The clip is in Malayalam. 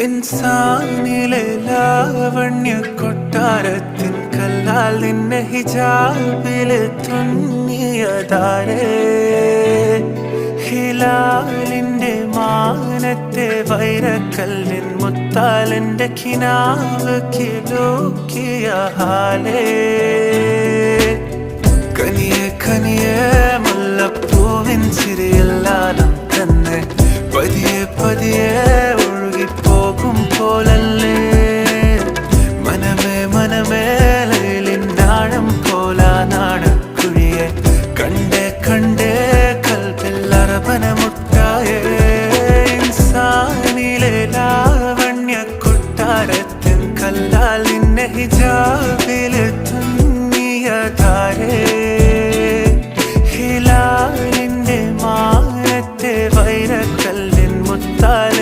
ഇൻസാനിലെ ലാവണ്യ കൊട്ടാരത്തിൻ കല്ലാൽ നിന്നെ ഹിജാബില് തുന്നിയതാരേ ഹിലാലിന്റെ മാനത്തെ വൈരക്കല്ലിൻ മുത്താലിന്റെ കിനാവ് കിലോക്കിയ ഹാലേ കനിയെ കനിയെ മുല്ലപ്പൂവിൻ ചിരിയില്ലാതെ തന്നെ പതിയെ പതിയെ